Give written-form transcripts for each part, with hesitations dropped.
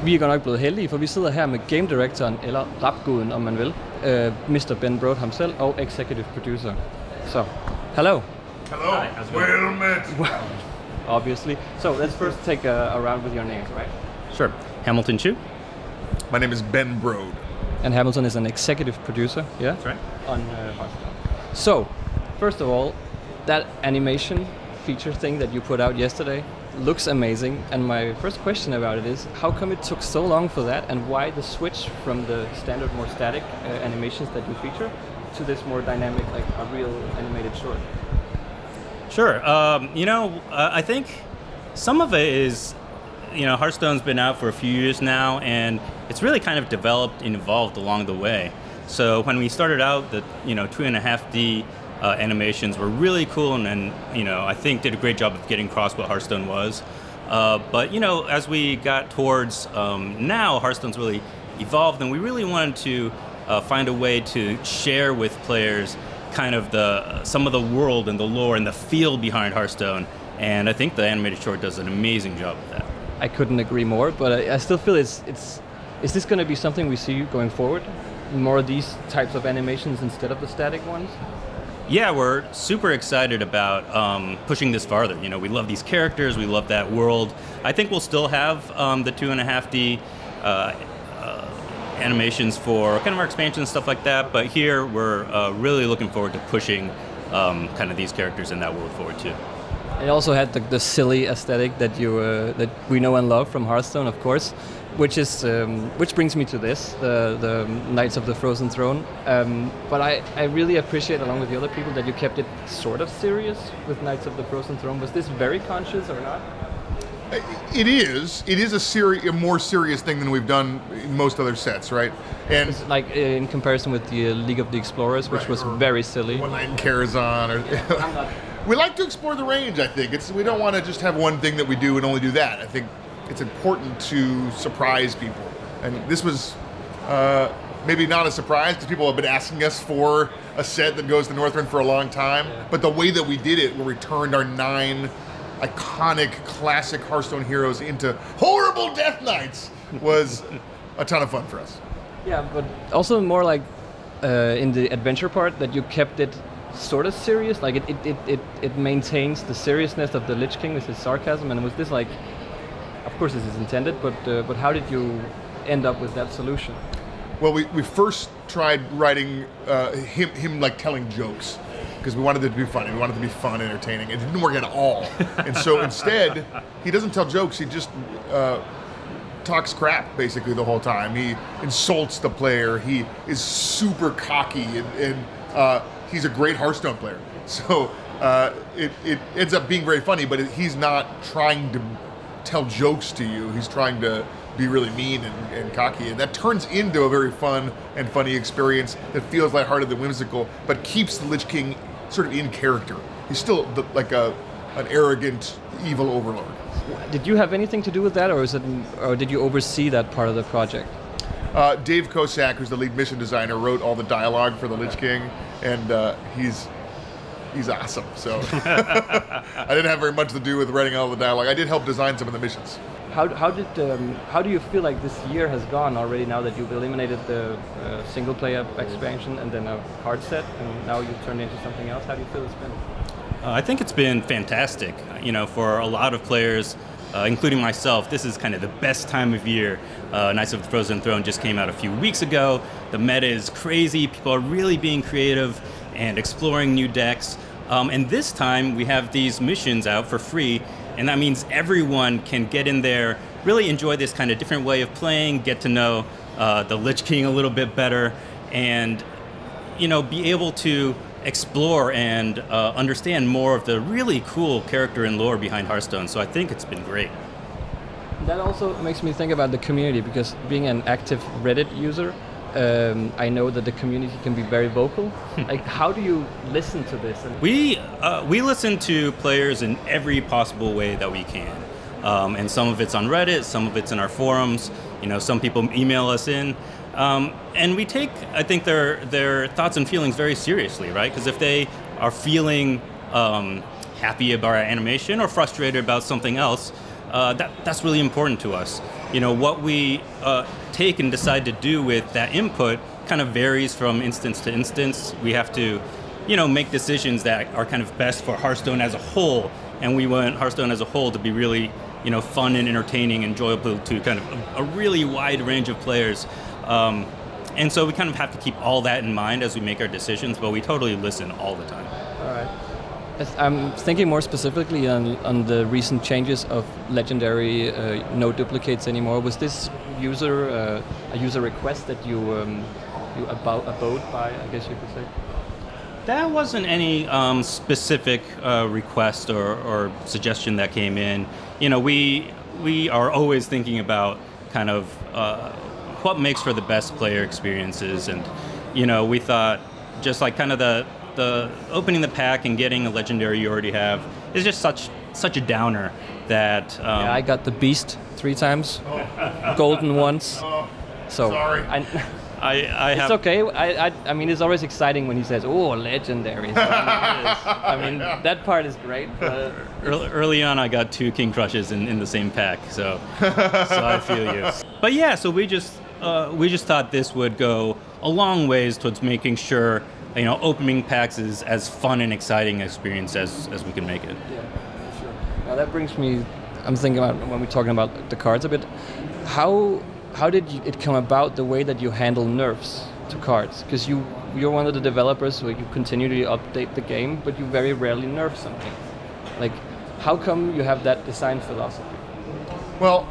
Vi er godt nok blevet heldige, for vi sidder her med game directoren, eller rapguden, om man vil, Mr. Ben Brode himself, og executive producer. So, hello. Hello. Hi, well met. Obviously. So let's first take a round with your names, right? Sure. Hamilton Chu. My name is Ben Brode. And Hamilton is an executive producer, yeah? That's right. On Hearthstone. So, first of all, that animation feature thing that you put out yesterday looks amazing, and my first question about it is, how come it took so long for that, and why the switch from the standard, more static animations that you feature to this more dynamic, like a real animated short? Sure. I think some of it is, Hearthstone's been out for a few years now, and it's really kind of developed and evolved along the way. So when we started out, the 2.5D animations were really cool, and I think did a great job of getting across what Hearthstone was. But as we got towards now, Hearthstone's really evolved, and we really wanted to find a way to share with players kind of some of the world and the lore and the feel behind Hearthstone. And I think the animated short does an amazing job of that. I couldn't agree more, but I still feel is this going to be something we see going forward? More of these types of animations instead of the static ones? Yeah, we're super excited about pushing this farther. We love these characters, we love that world. I think we'll still have the 2.5D animations for kind of our expansion and stuff like that, but here we're really looking forward to pushing kind of these characters in that world forward too. It also had the silly aesthetic that that we know and love from Hearthstone, of course, which brings me to this, the Knights of the Frozen Throne. But I really appreciate, along with the other people, that you kept it sort of serious with Knights of the Frozen Throne. Was this very conscious or not? It is. It is a more serious thing than we've done in most other sets, right? And it's like in comparison with the League of the Explorers, which was very silly. One Night in Karazhan, or we like to explore the range. I think we don't want to just have one thing that we do and only do that. I think it's important to surprise people, and this was maybe not a surprise because people have been asking us for a set that goes to Northrend for a long time. Yeah. But the way that we did it, where we turned our 9 iconic classic Hearthstone heroes into horrible Death Knights, was a ton of fun for us. Yeah, but also more like in the adventure part, that you kept it sort of serious, like it maintains the seriousness of the Lich King with his sarcasm. And was this like, of course this is intended, but how did you end up with that solution? Well, we first tried writing him like telling jokes, because we wanted it to be funny. We wanted it to be fun, entertaining. It didn't work at all. And so instead, he doesn't tell jokes. He just talks crap basically the whole time. He insults the player. He is super cocky, and he's a great Hearthstone player. So it ends up being very funny, but he's not trying to tell jokes to you. He's trying to be really mean and cocky, and that turns into a very fun and funny experience that feels lighthearted and whimsical, but keeps the Lich King sort of in character. He's still like an arrogant, evil overlord. Did you have anything to do with that, or did you oversee that part of the project? Dave Kosak, who's the lead mission designer, wrote all the dialogue for the Lich King, and he's awesome. So I didn't have very much to do with writing all the dialogue. I did help design some of the missions. How do you feel like this year has gone already, now that you've eliminated the single player expansion and then a card set, and now you've turned into something else? How do you feel it's been? I think it's been fantastic. For a lot of players, including myself, this is kind of the best time of year. Knights of the Frozen Throne just came out a few weeks ago. The meta is crazy. People are really being creative and exploring new decks. And this time we have these missions out for free, and that means everyone can get in there, really enjoy this kind of different way of playing, get to know the Lich King a little bit better, and be able to explore and understand more of the really cool character and lore behind Hearthstone. So I think it's been great. That also makes me think about the community, because being an active Reddit user, I know that the community can be very vocal. Like, how do you listen to this? We listen to players in every possible way that we can, and some of it's on Reddit, some of it's in our forums. Some people email us in, and we take, I think, their thoughts and feelings very seriously, right? Because if they are feeling happy about our animation or frustrated about something else, that's really important to us. You know, what we take and decide to do with that input kind of varies from instance to instance. We have to, you know, make decisions that are kind of best for Hearthstone as a whole, and we want Hearthstone as a whole to be really, you know, fun and entertaining, enjoyable to kind of a really wide range of players. And so we kind of have to keep all that in mind as we make our decisions, but we totally listen all the time. All right. I'm thinking more specifically on the recent changes of legendary no duplicates anymore. Was this a user request that you abode by, I guess you could say? That wasn't any specific request or suggestion that came in. You know, we are always thinking about kind of what makes for the best player experiences, and you know, we thought just like kind of the opening the pack and getting a legendary you already have is just such a downer that yeah, I got the beast 3 times, golden once. So sorry. I have. It's okay. I mean, it's always exciting when he says, "Oh, legendary." So, I mean, that part is great. But early on, I got 2 king crushes in the same pack, so I feel you. But yeah, so we just thought this would go a long ways towards making sure, you know, opening packs is as fun and exciting experience as we can make it. Yeah, sure. Now that brings me, I'm thinking about when we're talking about the cards a bit. How did it come about the way that you handle nerfs to cards? Because you're one of the developers where you continually update the game, but you very rarely nerf something. Like, how come you have that design philosophy? Well,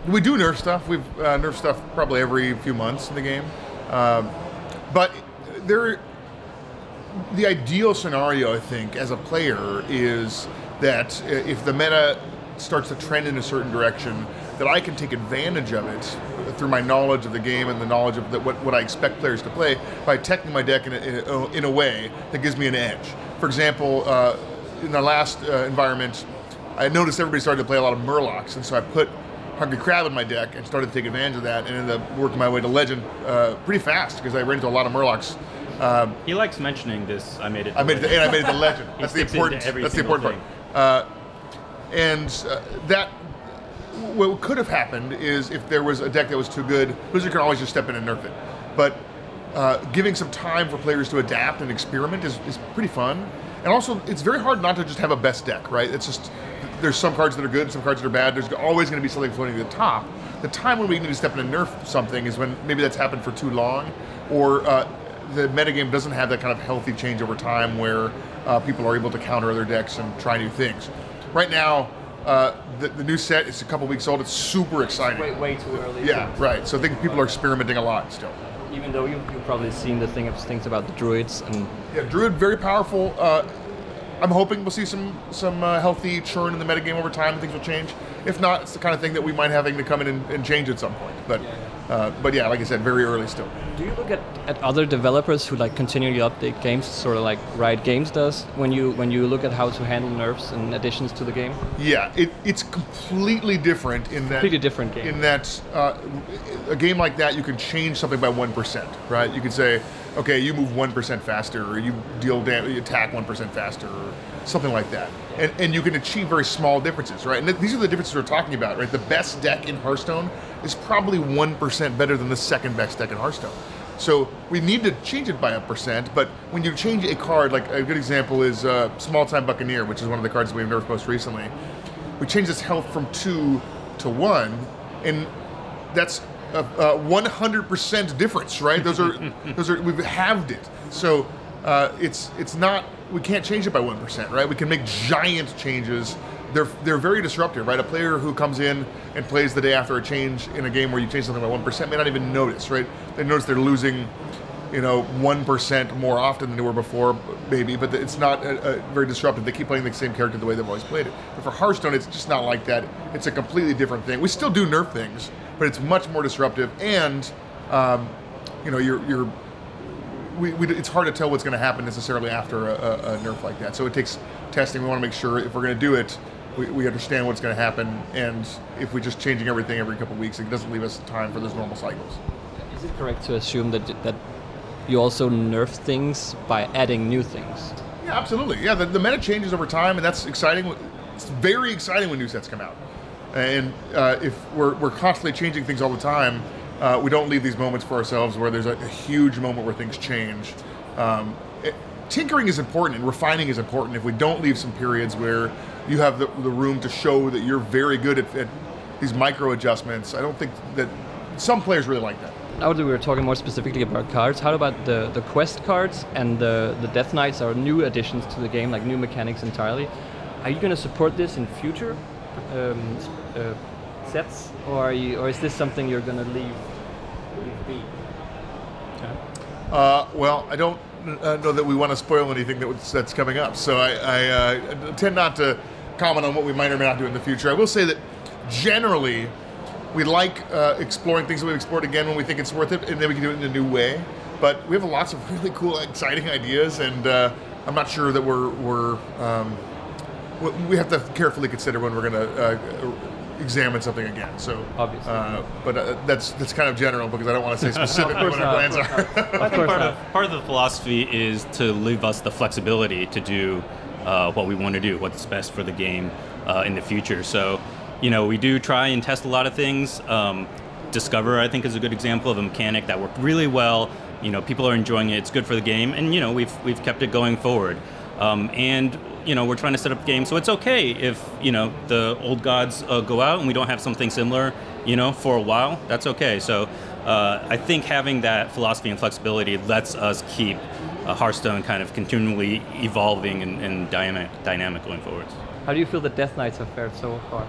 we do nerf stuff. We've nerfed stuff probably every few months in the game. But the ideal scenario, I think, as a player is that if the meta starts to trend in a certain direction, that I can take advantage of it through my knowledge of the game and the knowledge of what I expect players to play by teching my deck in a way that gives me an edge. For example, in the last environment, I noticed everybody started to play a lot of Murlocs, and so I put Hungry Crab in my deck and started to take advantage of that, and ended up working my way to Legend pretty fast because I ran into a lot of Murlocs. He likes mentioning this. I made it. I made it to Legend. That's the important. That's the important part. That. What could have happened is if there was a deck that was too good, Blizzard can always just step in and nerf it. But giving some time for players to adapt and experiment is pretty fun. And also, it's very hard not to just have a best deck, right? It's just, there's some cards that are good, some cards that are bad. There's always going to be something floating to the top. The time when we need to step in and nerf something is when maybe that's happened for too long, or the metagame doesn't have that kind of healthy change over time where people are able to counter other decks and try new things. Right now, the new set is a couple weeks old. It's super exciting. Way too early. Yeah, right. So I think people are experimenting a lot still. Even though you've probably seen the things about the druids and. Yeah, druid very powerful. I'm hoping we'll see some healthy churn in the metagame over time and things will change. If not, it's the kind of thing that we might having to come in and change at some point. But yeah, like I said, very early still. Do you look at other developers who like continually update games, sort of like Riot Games does, when you look at how to handle nerfs and additions to the game? Yeah, it's completely different in that. Completely different game. In that, a game like that, you can change something by 1%, right? You could say, okay, you move 1% faster, or you deal damage, you attack 1% faster, or something like that. And you can achieve very small differences, right? And these are the differences we're talking about, right? The best deck in Hearthstone is probably 1% better than the second best deck in Hearthstone. So we need to change it by 1%, but when you change a card, like a good example is Small Time Buccaneer, which is one of the cards we've nerfed most recently. We changed its health from 2 to 1, and that's a 100% difference, right? Those are we've halved it. So it's not, we can't change it by 1%, right? We can make giant changes. They're very disruptive, right? A player who comes in and plays the day after a change in a game where you change something by 1% may not even notice, right? They notice they're losing, 1% more often than they were before, maybe, but it's not very disruptive. They keep playing the same character the way they've always played it. But for Hearthstone, it's just not like that. It's a completely different thing. We still do nerf things, but it's much more disruptive, and it's hard to tell what's going to happen necessarily after a nerf like that. So it takes testing. We want to make sure if we're going to do it, we understand what's going to happen, and if we're just changing everything every couple of weeks, it doesn't leave us time for those normal cycles. Is it correct to assume that you also nerf things by adding new things? Yeah, absolutely. Yeah, the meta changes over time, and that's exciting. It's very exciting when new sets come out. And if we're constantly changing things all the time, we don't leave these moments for ourselves where there's a huge moment where things change. Tinkering is important and refining is important. If we don't leave some periods where you have the room to show that you're very good at these micro adjustments, I don't think that some players really like that. Now that we were talking more specifically about cards, how about the quest cards and the Death Knights are new additions to the game, like new mechanics entirely. Are you going to support this in future sets, or is this something you're going to leave be? Well, I don't know that we want to spoil anything that's coming up, so I tend not to comment on what we might or may not do in the future. I will say that generally we like exploring things that we've explored again when we think it's worth it, and then we can do it in a new way. But we have lots of really cool, exciting ideas, and I'm not sure that we have to carefully consider when we're going to examine something again. So obviously, but that's kind of general because I don't want to say specifically what our plans are. I think part of the philosophy is to leave us the flexibility to do what we want to do, what's best for the game in the future. So, we do try and test a lot of things. Discover, I think, is a good example of a mechanic that worked really well. People are enjoying it. It's good for the game, and we've kept it going forward. And we're trying to set up games, so it's okay if the old gods go out and we don't have something similar, for a while. That's okay. So I think having that philosophy and flexibility lets us keep Hearthstone kind of continually evolving and dynamic going forwards. How do you feel the Death Knights have fared so far?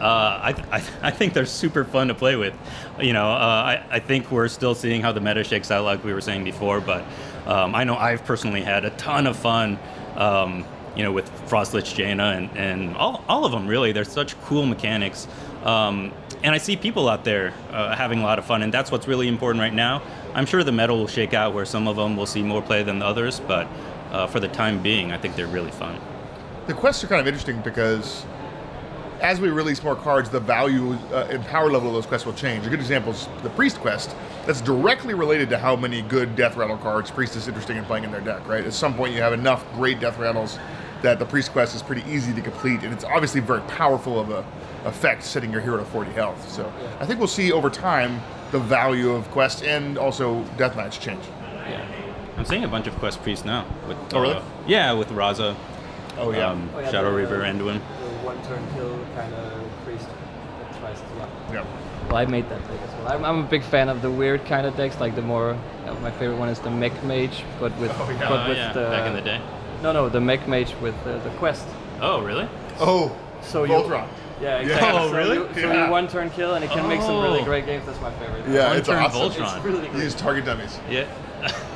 I think they're super fun to play with. I think we're still seeing how the meta shakes out, like we were saying before, but I know I've personally had a ton of fun, with Frostlich Jaina and all of them, really. They're such cool mechanics. And I see people out there having a lot of fun, and that's what's really important right now. I'm sure the meta will shake out where some of them will see more play than the others, but for the time being, I think they're really fun. The quests are kind of interesting because as we release more cards, the value and power level of those quests will change. A good example is the Priest quest. That's directly related to how many good Death Rattle cards Priest is interested in playing in their deck, right? At some point you have enough great Death Rattles that the Priest quest is pretty easy to complete, and it's obviously very powerful of a effect setting your hero to 40 health. So I think we'll see over time the value of quests and also Death Knights change. Yeah. I'm seeing a bunch of quest priests now. With, oh, really? Yeah, with Raza. Oh, yeah. Shadow Reaver, Anduin. The one-turn kill kind of priest that tries to lock. Yeah. Well, I made that deck as well. I'm a big fan of the weird kind of decks, like the more, my favorite one is the Mech Mage, but with, the... Back in the day? No, the Mech Mage with the quest. Oh, really? Oh, so Voltron. Yeah, exactly. Oh, really? So you one-turn kill, and it can make some really great games. That's my favorite. Yeah, it's awesome. Voltron. It's really You great. use target dummies. Yeah.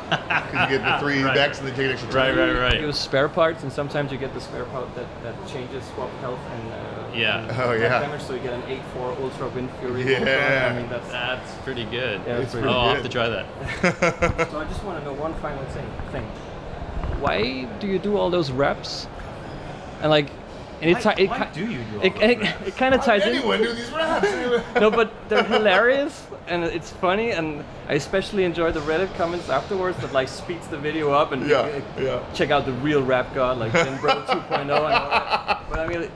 Because you get the 3 decks and then take an extra 2. Right. You use spare parts, and sometimes you get the spare part that changes swap health and damage, so you get an 8/4 Ultra Wind Fury. Yeah. Ultra. I mean, That's pretty good. Yeah, it's pretty I'll have to try that. So I just want to know one final thing. Why do you do all those reps? And like, and Why do you do all those reps? it kind of ties in. Anyone do these raps? No, but they're hilarious and it's funny, and I especially enjoy the Reddit comments afterwards that like speeds the video up and check out the real rap god like Ben Brode 2.0 and all that. But I mean, it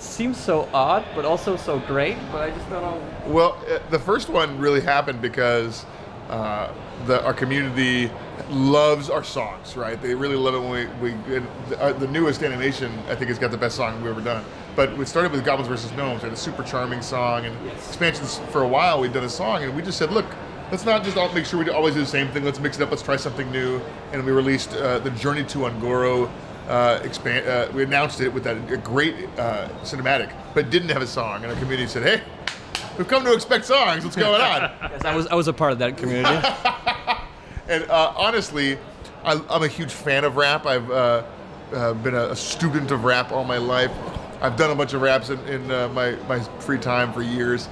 seems so odd, but also so great. But I just don't know. Well, the first one really happened because our community loves our songs, right? They really love it when the newest animation, I think, has got the best song we've ever done. But we started with Goblins vs. Gnomes, and a super charming song, and expansions for a while we'd done a song, and we just said, look, let's not just make sure we always do the same thing, let's mix it up, let's try something new. And we released the Journey to Ungoro we announced it with that great cinematic, but didn't have a song, and our community said, hey, we've come to expect songs, what's going on? Yes, I was a part of that community. And honestly, I'm a huge fan of rap. I've been a student of rap all my life. I've done a bunch of raps in my free time for years.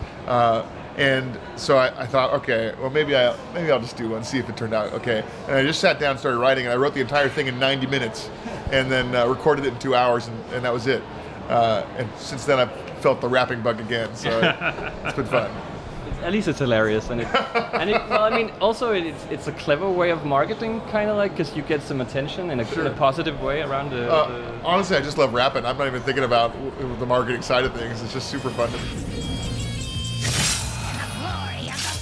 And so I thought, okay, well maybe I'll just do one, see if it turned out okay. And I just sat down and started writing, and I wrote the entire thing in 90 minutes, and then recorded it in 2 hours, and that was it. And since then I've felt the rapping bug again, so it's been fun. at least it's hilarious, and well, I mean, also it's a clever way of marketing, kind of like, because you get some attention in a positive way around the. Honestly, I just love rapping. I'm not even thinking about the marketing side of things. It's just super fun. In the glory of the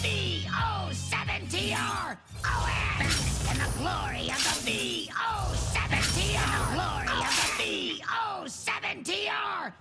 V07TR, OS. In the glory of the V07TR, glory of the V07TR.